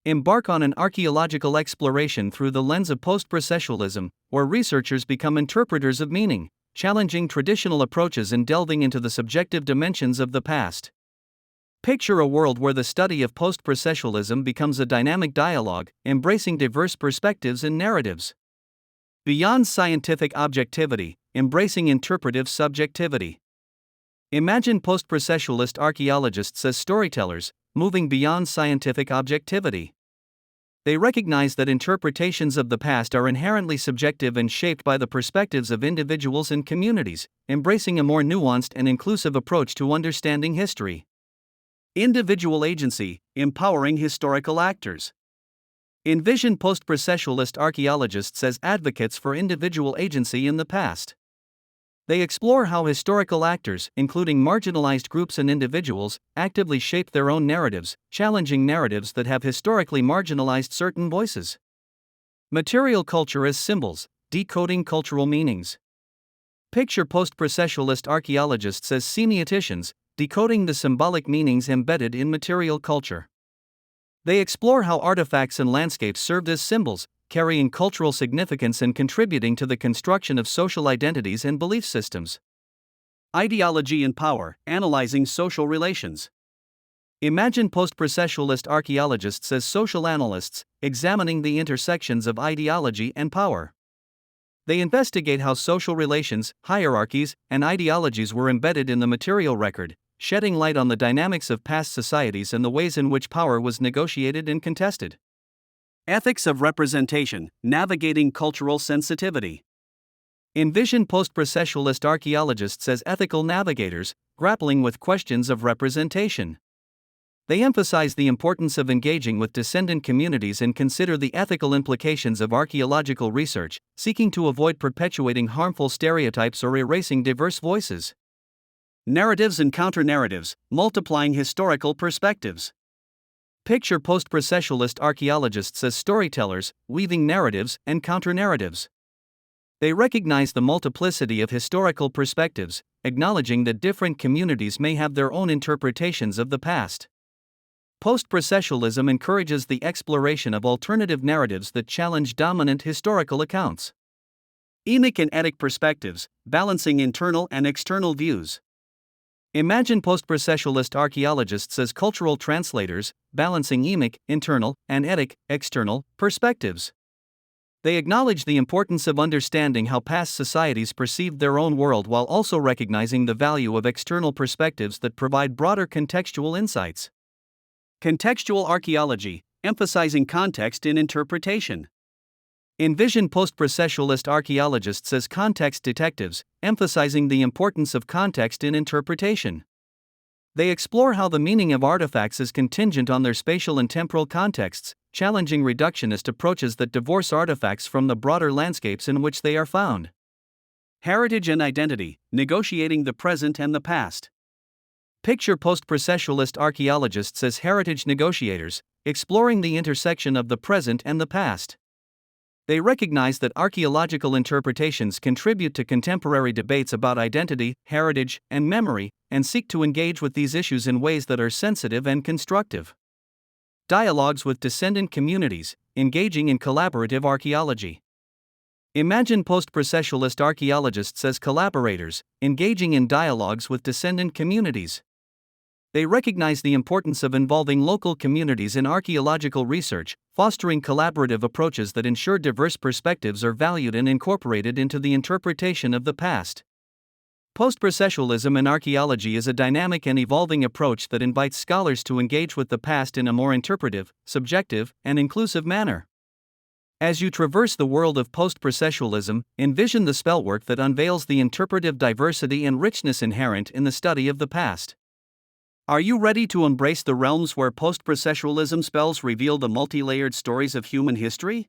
Embark on an archaeological exploration through the lens of post-processualism, where researchers become interpreters of meaning, challenging traditional approaches and delving into the subjective dimensions of the past. Picture a world where the study of post-processualism becomes a dynamic dialogue, embracing diverse perspectives and narratives. Beyond scientific objectivity, embracing interpretive subjectivity. Imagine post-processualist archaeologists as storytellers, moving beyond scientific objectivity. They recognize that interpretations of the past are inherently subjective and shaped by the perspectives of individuals and communities, embracing a more nuanced and inclusive approach to understanding history. Individual agency, empowering historical actors. Envision post-processualist archaeologists as advocates for individual agency in the past. They explore how historical actors, including marginalized groups and individuals, actively shape their own narratives, challenging narratives that have historically marginalized certain voices. Material culture as symbols, decoding cultural meanings. Picture post-processualist archaeologists as semioticians, decoding the symbolic meanings embedded in material culture. They explore how artifacts and landscapes served as symbols, carrying cultural significance and contributing to the construction of social identities and belief systems. Ideology and power, analyzing social relations. Imagine post-processualist archaeologists as social analysts, examining the intersections of ideology and power. They investigate how social relations, hierarchies, and ideologies were embedded in the material record, shedding light on the dynamics of past societies and the ways in which power was negotiated and contested. Ethics of representation, navigating cultural sensitivity. Envision post-processualist archaeologists as ethical navigators, grappling with questions of representation. They emphasize the importance of engaging with descendant communities and consider the ethical implications of archaeological research, seeking to avoid perpetuating harmful stereotypes or erasing diverse voices. Narratives and counter-narratives, multiplying historical perspectives. Picture post-processualist archaeologists as storytellers, weaving narratives and counter-narratives. They recognize the multiplicity of historical perspectives, acknowledging that different communities may have their own interpretations of the past. Post-processualism encourages the exploration of alternative narratives that challenge dominant historical accounts. Emic and etic perspectives, balancing internal and external views. Imagine post-processualist archaeologists as cultural translators, balancing emic, internal, and etic, external, perspectives. They acknowledge the importance of understanding how past societies perceived their own world while also recognizing the value of external perspectives that provide broader contextual insights. Contextual archaeology, emphasizing context in interpretation. Envision post-processualist archaeologists as context detectives, emphasizing the importance of context in interpretation. They explore how the meaning of artifacts is contingent on their spatial and temporal contexts, challenging reductionist approaches that divorce artifacts from the broader landscapes in which they are found. Heritage and identity, negotiating the present and the past. Picture post-processualist archaeologists as heritage negotiators, exploring the intersection of the present and the past. They recognize that archaeological interpretations contribute to contemporary debates about identity, heritage, and memory, and seek to engage with these issues in ways that are sensitive and constructive. Dialogues with descendant communities, engaging in collaborative archaeology. Imagine post-processualist archaeologists as collaborators, engaging in dialogues with descendant communities. They recognize the importance of involving local communities in archaeological research, fostering collaborative approaches that ensure diverse perspectives are valued and incorporated into the interpretation of the past. Post-processualism in archaeology is a dynamic and evolving approach that invites scholars to engage with the past in a more interpretive, subjective, and inclusive manner. As you traverse the world of post-processualism, envision the spellwork that unveils the interpretive diversity and richness inherent in the study of the past. Are you ready to embrace the realms where post-processualism spells reveal the multi-layered stories of human history?